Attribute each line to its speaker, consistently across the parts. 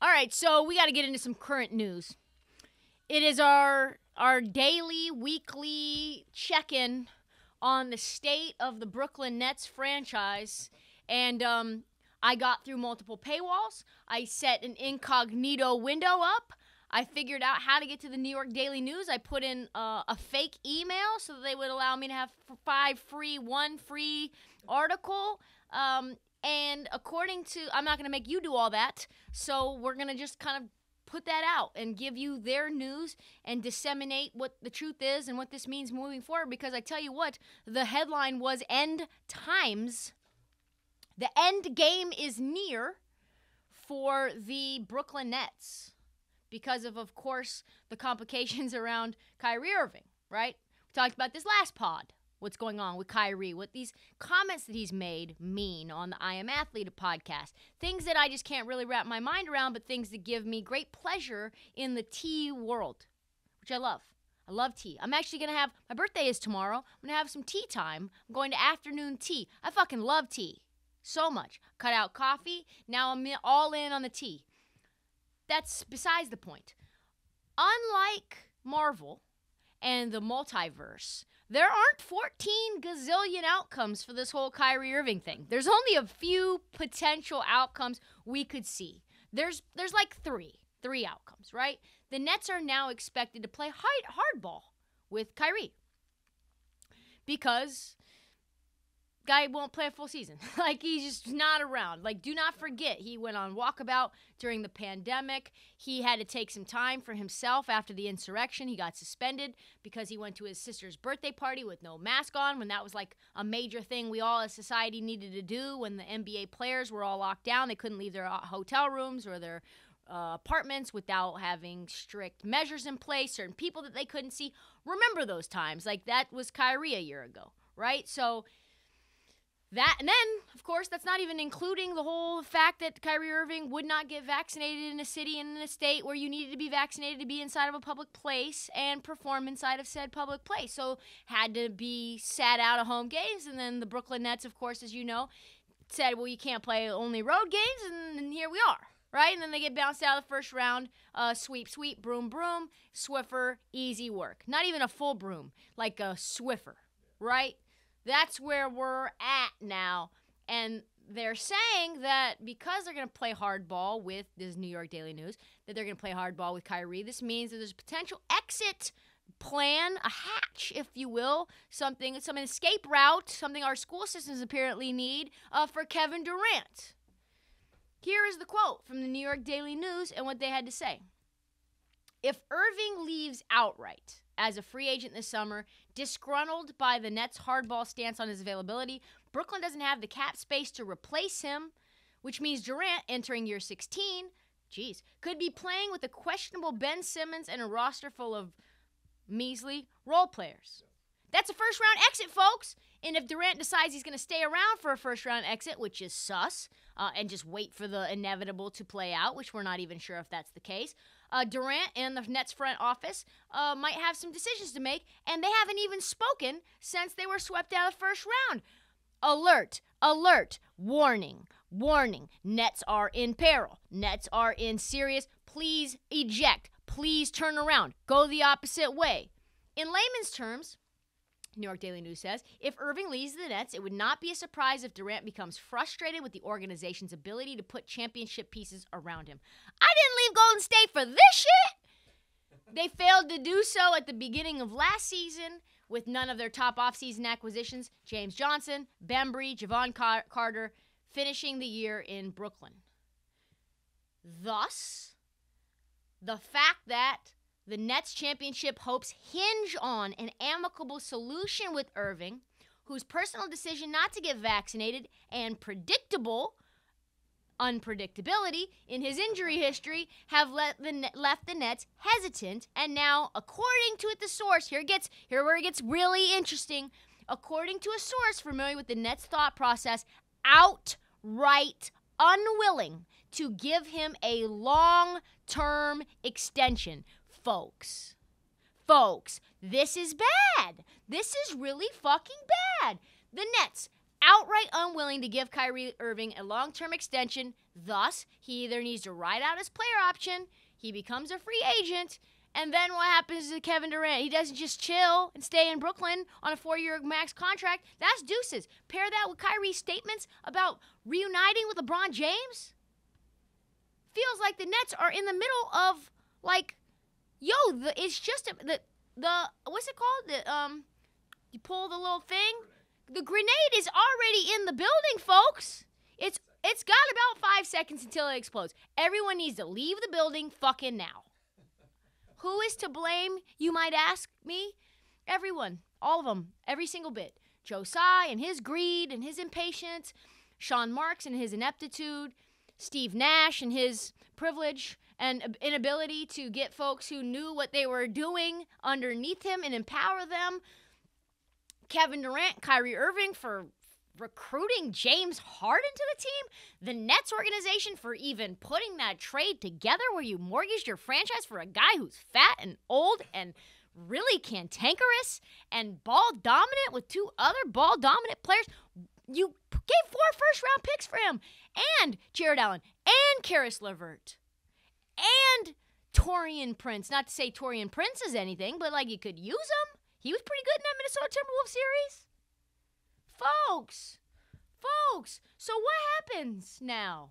Speaker 1: All right, so we got to get into some current news. It is our daily, weekly check-in on the state of the Brooklyn Nets franchise. And I got through multiple paywalls. I set an incognito window up. I figured out how to get to the New York Daily News. I put in a fake email so that they would allow me to have one free article. And according to, I'm not going to make you do all that, so we're going to just kind of put that out and give you their news and disseminate what the truth is and what this means moving forward, because I tell you what, the headline was End Times. The end game is near for the Brooklyn Nets because of course, the complications around Kyrie Irving, right? We talked about this last pod. What's going on with Kyrie, what these comments that he's made mean on the I Am Athlete podcast. Things that I just can't really wrap my mind around, but things that give me great pleasure in the tea world, which I love. I love tea. I'm actually going to have, my birthday is tomorrow. I'm going to have some tea time. I'm going to afternoon tea. I fucking love tea so much. Cut out coffee. Now I'm all in on the tea. That's besides the point. Unlike Marvel and the multiverse, there aren't 14 gazillion outcomes for this whole Kyrie Irving thing. There's only a few potential outcomes we could see. There's like three outcomes, right? The Nets are now expected to play hardball with Kyrie because guy won't play a full season. Like, he's just not around. Like, do not forget, he went on walkabout during the pandemic. He had to take some time for himself after the insurrection. He got suspended because he went to his sister's birthday party with no mask on, when that was like a major thing we all as society needed to do when the NBA players were all locked down. They couldn't leave their hotel rooms or their apartments without having strict measures in place, certain people that they couldn't see. Remember those times. Like, that was Kyrie a year ago, right? So that, and then, of course, that's not even including the whole fact that Kyrie Irving would not get vaccinated in a city and in a state where you needed to be vaccinated to be inside of a public place and perform inside of said public place. So had to be sat out of home games. And then the Brooklyn Nets, of course, as you know, said, well, you can't play only road games. And here we are, right? And then they get bounced out of the first round. Sweep, broom, Swiffer, easy work. Not even a full broom, like a Swiffer, right? That's where we're at now. And they're saying that because they're going to play hardball with this New York Daily News, that they're going to play hardball with Kyrie. This means that there's a potential exit plan, a hatch, if you will, some escape route, something our school systems apparently need for Kevin Durant. Here is the quote from the New York Daily News and what they had to say. If Irving leaves outright as a free agent this summer, disgruntled by the Nets' hardball stance on his availability, Brooklyn doesn't have the cap space to replace him, which means Durant, entering year 16, could be playing with a questionable Ben Simmons and a roster full of measly role players. That's a first-round exit, folks. And if Durant decides he's going to stay around for a first-round exit, which is sus, and just wait for the inevitable to play out, which we're not even sure if that's the case, Durant and the Nets front office might have some decisions to make, and they haven't even spoken since they were swept out of the first round. Alert, warning, Nets are in peril. Nets are in serious. Please eject. Please turn around. Go the opposite way. In layman's terms, New York Daily News says, if Irving leaves the Nets, it would not be a surprise if Durant becomes frustrated with the organization's ability to put championship pieces around him. I didn't leave Golden State for this shit! They failed to do so at the beginning of last season with none of their top offseason acquisitions, James Johnson, Bembry, Javon Carter, finishing the year in Brooklyn. Thus, the fact that the Nets' championship hopes hinge on an amicable solution with Irving, whose personal decision not to get vaccinated and unpredictability in his injury history have left the Nets hesitant. And now, according to the source, here where it gets really interesting. According to a source familiar with the Nets' thought process, outright unwilling to give him a long-term extension. Folks, this is bad. This is really fucking bad. The Nets, outright unwilling to give Kyrie Irving a long-term extension. Thus, he either needs to ride out his player option, he becomes a free agent, and then what happens to Kevin Durant? He doesn't just chill and stay in Brooklyn on a 4-year max contract. That's deuces. Pair that with Kyrie's statements about reuniting with LeBron James. Feels like the Nets are in the middle of, like, it's just the what's it called? You pull the little thing. The grenade is already in the building, folks. It's got about 5 seconds until it explodes. Everyone needs to leave the building fucking now. Who is to blame, you might ask me? Everyone. All of them. Every single bit. Joe Tsai and his greed and his impatience. Sean Marks and his ineptitude. Steve Nash and his privilege and inability to get folks who knew what they were doing underneath him and empower them. Kevin Durant, Kyrie Irving for recruiting James Harden to the team. The Nets organization for even putting that trade together where you mortgaged your franchise for a guy who's fat and old and really cantankerous and ball dominant with 2 other ball dominant players. You gave 4 first-round picks for him, and Jared Allen, and Karis LeVert, and Taurean Prince. Not to say Taurean Prince is anything, but like you could use him. He was pretty good in that Minnesota Timberwolves series. Folks, so what happens now?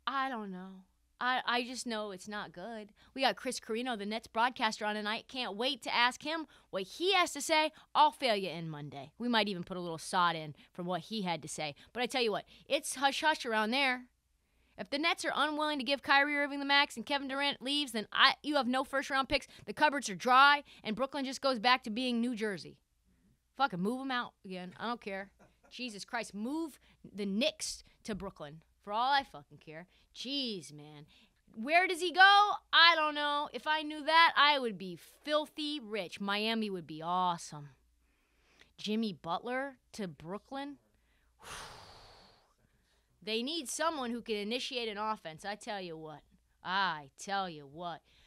Speaker 1: I don't know. I just know it's not good. We got Chris Carino, the Nets broadcaster, on tonight. Can't wait to ask him what he has to say. I'll fail you in Monday. We might even put a little sod in from what he had to say. But I tell you what, it's hush-hush around there. If the Nets are unwilling to give Kyrie Irving the max and Kevin Durant leaves, then you have no first-round picks. The cupboards are dry, and Brooklyn just goes back to being New Jersey. Fucking move them out again. I don't care. Jesus Christ, move the Knicks to Brooklyn. For all I fucking care. Jeez, man. Where does he go? I don't know. If I knew that, I would be filthy rich. Miami would be awesome. Jimmy Butler to Brooklyn? They need someone who can initiate an offense. I tell you what.